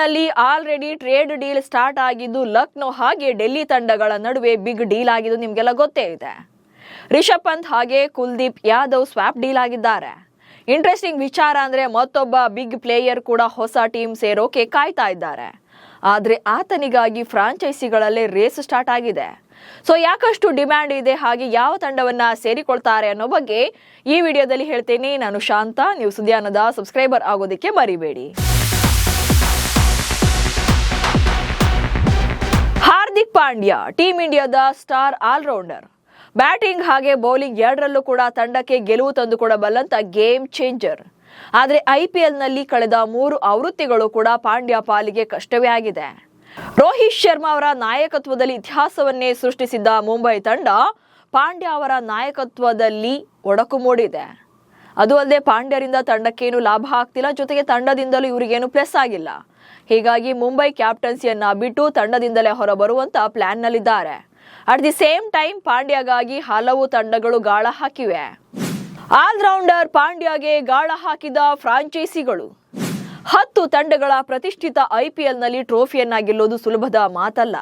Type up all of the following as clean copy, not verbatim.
ನಲ್ಲಿ already trade deal start ಆಗಿದ್ದು ಲಕ್ನೋ ಹಾಗೆ ಡೆಲ್ಲಿ ತಂಡಗಳ ನಡುವೆ ಬಿಗ್ ಡೀಲ್ ಆಗಿದ್ದು ನಿಮಗೆಲ್ಲ ಗೊತ್ತೇ ಇದೆ. ರಿಷಬ್ ಪಂತ್ ಹಾಗೆ ಕುಲ್ದೀಪ್ ಯಾದವ್ ಸ್ವಾಪ್ ಡೀಲ್ ಆಗಿದ್ದಾರೆ. ಇಂಟ್ರೆಸ್ಟಿಂಗ್ ವಿಚಾರ ಅಂದ್ರೆ ಮತ್ತೊಬ್ಬ ಬಿಗ್ ಪ್ಲೇಯರ್ ಕೂಡ ಹೊಸ ಟೀಮ್ ಸೇರೋಕೆ ಕಾಯ್ತಾ ಇದ್ದಾರೆ. ಆದ್ರೆ ಆತನಿಗಾಗಿ ಫ್ರಾಂಚೈಸಿಗಳಲ್ಲೇ ರೇಸ್ ಸ್ಟಾರ್ಟ್ ಆಗಿದೆ. ಸೊ ಯಾಕಷ್ಟು ಡಿಮ್ಯಾಂಡ್ ಇದೆ, ಹಾಗೆ ಯಾವ ತಂಡವನ್ನ ಸೇರಿಕೊಳ್ತಾರೆ ಅನ್ನೋ ಬಗ್ಗೆ ಈ ವಿಡಿಯೋದಲ್ಲಿ ಹೇಳ್ತೇನೆ. ನಾನು ಶಾಂತ. ನೀವು ಸುದ್ಯಾನದ ಸಬ್ಸ್ಕ್ರೈಬರ್ ಆಗೋದಕ್ಕೆ ಮರಿಬೇಡಿ. ಹಾರ್ದಿಕ್ ಪಾಂಡ್ಯ ಟೀಮ್ ಇಂಡಿಯಾದ ಸ್ಟಾರ್ ಆಲ್ರೌಂಡರ್. ಬ್ಯಾಟಿಂಗ್ ಹಾಗೆ ಬೌಲಿಂಗ್ ಎರಡರಲ್ಲೂ ಕೂಡ ತಂಡಕ್ಕೆ ಗೆಲುವು ತಂದುಕೊಡಬಲ್ಲಂತ ಗೇಮ್ ಚೇಂಜರ್. ಆದರೆ IPL ನಲ್ಲಿ ಕಳೆದ 3 ಆವೃತ್ತಿಗಳು ಕೂಡ ಪಾಂಡ್ಯ ಪಾಲಿಗೆ ಕಷ್ಟವೇ ಆಗಿದೆ. ರೋಹಿತ್ ಶರ್ಮಾ ಅವರ ನಾಯಕತ್ವದಲ್ಲಿ ಇತಿಹಾಸವನ್ನೇ ಸೃಷ್ಟಿಸಿದ್ದ ಮುಂಬೈ ತಂಡ ಪಾಂಡ್ಯ ಅವರ ನಾಯಕತ್ವದಲ್ಲಿ ಒಡಕು ಮೂಡಿದೆ. ಅದು ಅಲ್ಲದೆ ಪಾಂಡ್ಯರಿಂದ ತಂಡಕ್ಕೇನು ಲಾಭ ಆಗ್ತಿಲ್ಲ, ಜೊತೆಗೆ ತಂಡದಿಂದಲೂ ಇವರಿಗೇನು ಪ್ಲಸ್ ಆಗಿಲ್ಲ. ಹೀಗಾಗಿ ಮುಂಬೈ ಕ್ಯಾಪ್ಟನ್ಸಿಯನ್ನ ಬಿಟ್ಟು ತಂಡದಿಂದಲೇ ಹೊರಬರುವಂತ ಪ್ಲಾನ್ ನಲ್ಲಿದ್ದಾರೆ. ಅಟ್ ದಿ ಸೇಮ್ ಟೈಮ್ ಪಾಂಡ್ಯಗಾಗಿ ಹಲವು ತಂಡಗಳು ಗಾಳ ಹಾಕಿವೆ. ಆಲ್ರೌಂಡರ್ ಪಾಂಡ್ಯಗೆ ಗಾಳ ಹಾಕಿದ ಫ್ರಾಂಚೈಸಿಗಳು. 10 ತಂಡಗಳ ಪ್ರತಿಷ್ಠಿತ IPL ನಲ್ಲಿ ಟ್ರೋಫಿಯನ್ನ ಗೆಲ್ಲೋದು ಸುಲಭದ ಮಾತಲ್ಲ.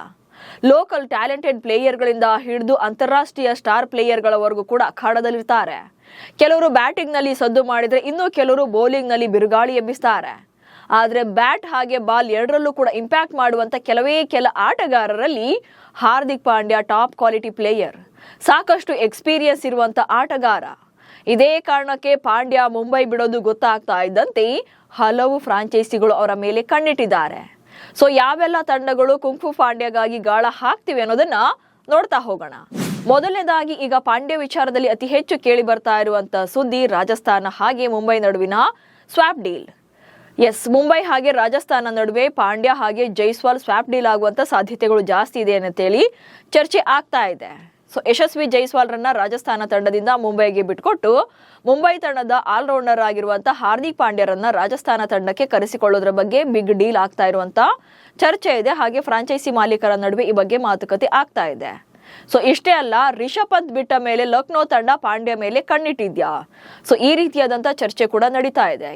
ಲೋಕಲ್ ಟ್ಯಾಲೆಂಟೆಡ್ ಪ್ಲೇಯರ್ಗಳಿಂದ ಹಿಡಿದು ಅಂತಾರಾಷ್ಟ್ರೀಯ ಸ್ಟಾರ್ ಪ್ಲೇಯರ್ಗಳವರೆಗೂ ಕೂಡ ಅಖಾಡದಲ್ಲಿರ್ತಾರೆ. ಕೆಲವರು ಬ್ಯಾಟಿಂಗ್ ನಲ್ಲಿ ಸದ್ದು ಮಾಡಿದ್ರೆ ಇನ್ನು ಕೆಲವರು ಬೌಲಿಂಗ್ ನಲ್ಲಿ ಬಿರುಗಾಳಿ ಎಬ್ಬಿಸ್ತಾರೆ. ಆದ್ರೆ ಬ್ಯಾಟ್ ಹಾಗೆ ಬಾಲ್ ಎರಡರಲ್ಲೂ ಕೂಡ ಇಂಪ್ಯಾಕ್ಟ್ ಮಾಡುವಂತ ಕೆಲ ಆಟಗಾರರಲ್ಲಿ Hardik Pandya top quality player, ಸಾಕಷ್ಟು ಎಕ್ಸ್ಪೀರಿಯನ್ಸ್ ಇರುವಂತ ಆಟಗಾರ. ಇದೇ ಕಾರಣಕ್ಕೆ ಪಾಂಡ್ಯ ಮುಂಬೈ ಬಿಡೋದು ಗೊತ್ತಾಗ್ತಾ ಇದ್ದಂತೆ ಹಲವು ಫ್ರಾಂಚೈಸಿಗಳು ಅವರ ಮೇಲೆ ಕಣ್ಣಿಟ್ಟಿದ್ದಾರೆ. ಸೊ ಯಾವೆಲ್ಲ ತಂಡಗಳು ಕುಂಫು ಪಾಂಡ್ಯಗಾಗಿ ಗಾಳ ಹಾಕ್ತಿವೆ ಅನ್ನೋದನ್ನ ನೋಡ್ತಾ ಹೋಗೋಣ. ಮೊದಲನೇದಾಗಿ ಈಗ ಪಾಂಡ್ಯ ವಿಚಾರದಲ್ಲಿ ಅತಿ ಹೆಚ್ಚು ಕೇಳಿ ಬರ್ತಾ ಇರುವಂತ ಸುದ್ದಿ ರಾಜಸ್ಥಾನ ಹಾಗೆ ಮುಂಬೈ ನಡುವಿನ ಸ್ವಾಪ್ ಡೀಲ್. ಮುಂಬೈ ಹಾಗೆ ರಾಜಸ್ಥಾನ ನಡುವೆ ಪಾಂಡ್ಯ ಹಾಗೆ ಜೈಸ್ವಾಲ್ ಸ್ವಾಪ್ ಡೀಲ್ ಆಗುವಂತ ಸಾಧ್ಯತೆಗಳು ಜಾಸ್ತಿ ಇದೆ ಅಂತೇಳಿ ಚರ್ಚೆ ಆಗ್ತಾ ಇದೆ. ಸೊ ಯಶಸ್ವಿ ಜೈಸ್ವಾಲ್ರನ್ನ ರಾಜಸ್ಥಾನ ತಂಡದಿಂದ ಮುಂಬೈಗೆ ಬಿಟ್ಕೊಟ್ಟು ಮುಂಬೈ ತಂಡದ ಆಲ್ರೌಂಡರ್ ಆಗಿರುವಂತ ಹಾರ್ದಿಕ್ ಪಾಂಡ್ಯರನ್ನ ರಾಜಸ್ಥಾನ ತಂಡಕ್ಕೆ ಕರೆಸಿಕೊಳ್ಳೋದ್ರ ಬಗ್ಗೆ ಬಿಗ್ ಡೀಲ್ ಆಗ್ತಾ ಇರುವಂತ ಚರ್ಚೆ ಇದೆ. ಹಾಗೆ ಫ್ರಾಂಚೈಸಿ ಮಾಲೀಕರ ನಡುವೆ ಈ ಬಗ್ಗೆ ಮಾತುಕತೆ ಆಗ್ತಾ ಇದೆ. ಸೊ ಇಷ್ಟೇ ಅಲ್ಲ, ರಿಷಬ್ ಪಂತ್ ಬಿಟ್ಟ ಮೇಲೆ ಲಕ್ನೋ ತಂಡ ಪಾಂಡ್ಯ ಮೇಲೆ ಕಣ್ಣಿಟ್ಟಿದ್ಯಾ? ಸೊ ಈ ರೀತಿಯಾದಂತ ಚರ್ಚೆ ಕೂಡ ನಡೀತಾ ಇದೆ.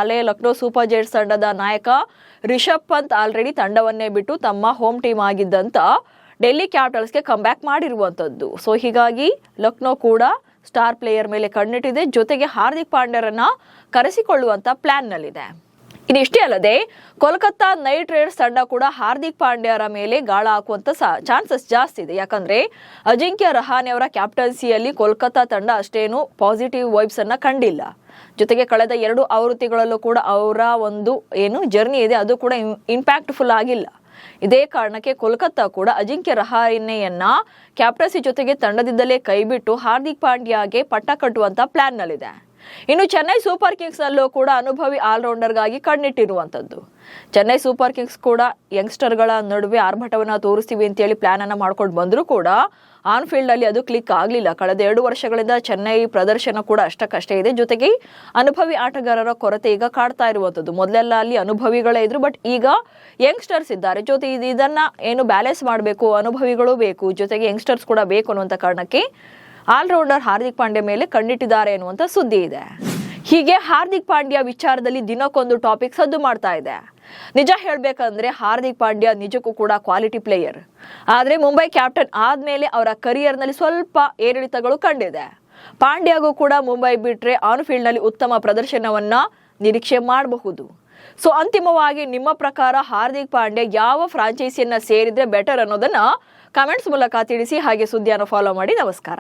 ಅಲ್ಲೇ ಲಕ್ನೋ ಸೂಪರ್ ಜೈಂಟ್ಸ್ ತಂಡದ ನಾಯಕ ರಿಷಬ್ ಪಂತ್ ಆಲ್ರೆಡಿ ತಂಡವನ್ನೇ ಬಿಟ್ಟು ತಮ್ಮ ಹೋಮ್ ಟೀಮ್ ಆಗಿದ್ದಂತ ಡೆಲ್ಲಿ ಕ್ಯಾಪಿಟಲ್ಸ್ಗೆ ಕಮ್ಬ್ಯಾಕ್ ಮಾಡಿರುವಂತದ್ದು. ಸೊ ಹೀಗಾಗಿ ಲಕ್ನೋ ಕೂಡ ಸ್ಟಾರ್ ಪ್ಲೇಯರ್ ಮೇಲೆ ಕಣ್ಣಿಟ್ಟಿದೆ, ಜೊತೆಗೆ ಹಾರ್ದಿಕ್ ಪಾಂಡ್ಯರನ್ನ ಕರೆಸಿಕೊಳ್ಳುವಂತ ಪ್ಲಾನ್ ನಲ್ಲಿದೆ. ಇದಿಷ್ಟೇ ಅಲ್ಲದೆ ಕೋಲ್ಕತ್ತಾ ನೈಟ್ ರೈಡರ್ಸ್ ತಂಡ ಕೂಡ ಹಾರ್ದಿಕ್ ಪಾಂಡ್ಯರ ಮೇಲೆ ಗಾಳ ಹಾಕುವಂತ ಚಾನ್ಸಸ್ ಜಾಸ್ತಿ ಇದೆ. ಯಾಕಂದ್ರೆ ಅಜಿಂಕ್ಯ ರಹಾನೆ ಅವರ ಕ್ಯಾಪ್ಟನ್ಸಿಯಲ್ಲಿ ಕೋಲ್ಕತ್ತಾ ತಂಡ ಅಷ್ಟೇನು ಪಾಸಿಟಿವ್ ವೈಬ್ಸ್ ಅನ್ನ ಕಂಡಿಲ್ಲ. ಜೊತೆಗೆ ಕಳೆದ 2 ಆವೃತ್ತಿಗಳಲ್ಲೂ ಕೂಡ ಅವರ ಒಂದು ಜರ್ನಿ ಇದೆ, ಅದು ಕೂಡ ಇಂಪ್ಯಾಕ್ಟ್ಫುಲ್ ಆಗಿಲ್ಲ. ಇದೇ ಕಾರಣಕ್ಕೆ ಕೋಲ್ಕತ್ತಾ ಕೂಡ ಅಜಿಂಕ್ಯ ರಹಾನೆಯನ್ನ ಕ್ಯಾಪ್ಟನ್ಸಿ ಜೊತೆಗೆ ತಂಡದಿಂದಲೇ ಕೈಬಿಟ್ಟು ಹಾರ್ದಿಕ್ ಪಾಂಡ್ಯಗೆ ಪಟ್ಟ ಕಟ್ಟುವಂತ ಪ್ಲಾನ್ ನಲ್ಲಿದೆ. ಇನ್ನು ಚೆನ್ನೈ ಸೂಪರ್ ಕಿಂಗ್ಸ್ ನಲ್ಲೂ ಕೂಡ ಅನುಭವಿ ಆಲ್ರೌಂಡರ್ಗಾಗಿ ಕಣ್ಣಿಟ್ಟಿರುವಂತದ್ದು. ಚೆನ್ನೈ ಸೂಪರ್ ಕಿಂಗ್ಸ್ ಕೂಡ ಯಂಗ್ಸ್ಟರ್ಗಳ ನಡುವೆ ಆರ್ಭಟವನ್ನ ತೋರಿಸ್ತೀವಿ ಅಂತೇಳಿ ಪ್ಲಾನ್ ಅನ್ನ ಮಾಡ್ಕೊಂಡು ಬಂದ್ರು ಕೂಡ ಆನ್ ಫೀಲ್ಡ್ ಅಲ್ಲಿ ಅದು ಕ್ಲಿಕ್ ಆಗ್ಲಿಲ್ಲ. ಕಳೆದ 2 ವರ್ಷಗಳಿಂದ ಚೆನ್ನೈ ಪ್ರದರ್ಶನ ಕೂಡ ಅಷ್ಟಕ್ಕಷ್ಟೇ ಇದೆ. ಜೊತೆಗೆ ಅನುಭವಿ ಆಟಗಾರರ ಕೊರತೆ ಈಗ ಕಾಡ್ತಾ ಇರುವಂತದ್ದು. ಮೊದಲೆಲ್ಲ ಅಲ್ಲಿ ಅನುಭವಿಗಳೇ ಇದ್ರು, ಬಟ್ ಈಗ ಯಂಗ್ಸ್ಟರ್ಸ್ ಇದ್ದಾರೆ. ಜೊತೆ ಇದನ್ನ ಬ್ಯಾಲೆನ್ಸ್ ಮಾಡಬೇಕು, ಅನುಭವಿಗಳು ಬೇಕು, ಜೊತೆಗೆ ಯಂಗ್ಸ್ಟರ್ಸ್ ಕೂಡ ಬೇಕು ಅನ್ನುವಂತ ಕಾರಣಕ್ಕೆ ಆಲ್ರೌಂಡರ್ ಹಾರ್ದಿಕ್ ಪಾಂಡ್ಯ ಮೇಲೆ ಕಣ್ಣಿಟ್ಟಿದ್ದಾರೆ ಎನ್ನುವಂತ ಸುದ್ದಿ ಇದೆ. ಹೀಗೆ ಹಾರ್ದಿಕ್ ಪಾಂಡ್ಯ ವಿಚಾರದಲ್ಲಿ ದಿನಕ್ಕೊಂದು ಟಾಪಿಕ್ ಸದ್ದು ಮಾಡ್ತಾ ಇದೆ. ನಿಜ ಹೇಳ್ಬೇಕಂದ್ರೆ ಹಾರ್ದಿಕ್ ಪಾಂಡ್ಯ ನಿಜಕ್ಕೂ ಕೂಡ ಕ್ವಾಲಿಟಿ ಪ್ಲೇಯರ್. ಆದ್ರೆ ಮುಂಬೈ ಕ್ಯಾಪ್ಟನ್ ಆದ್ಮೇಲೆ ಅವರ ಕರಿಯರ್ ನಲ್ಲಿ ಸ್ವಲ್ಪ ಏರಿಳಿತಗಳು ಕಂಡಿದೆ. ಪಾಂಡ್ಯಗೂ ಕೂಡ ಮುಂಬೈ ಬಿಟ್ರೆ ಆನ್ ಫೀಲ್ಡ್ ನಲ್ಲಿ ಉತ್ತಮ ಪ್ರದರ್ಶನವನ್ನ ನಿರೀಕ್ಷೆ ಮಾಡಬಹುದು. ಸೊ ಅಂತಿಮವಾಗಿ ನಿಮ್ಮ ಪ್ರಕಾರ ಹಾರ್ದಿಕ್ ಪಾಂಡ್ಯ ಯಾವ ಫ್ರಾಂಚೈಸಿಯನ್ನ ಸೇರಿದ್ರೆ ಬೆಟರ್ ಅನ್ನೋದನ್ನ ಕಮೆಂಟ್ಸ್ ಮೂಲಕ ತಿಳಿಸಿ. ಹಾಗೆ ಸುದ್ದಿಯನ್ನು ಫಾಲೋ ಮಾಡಿ. ನಮಸ್ಕಾರ.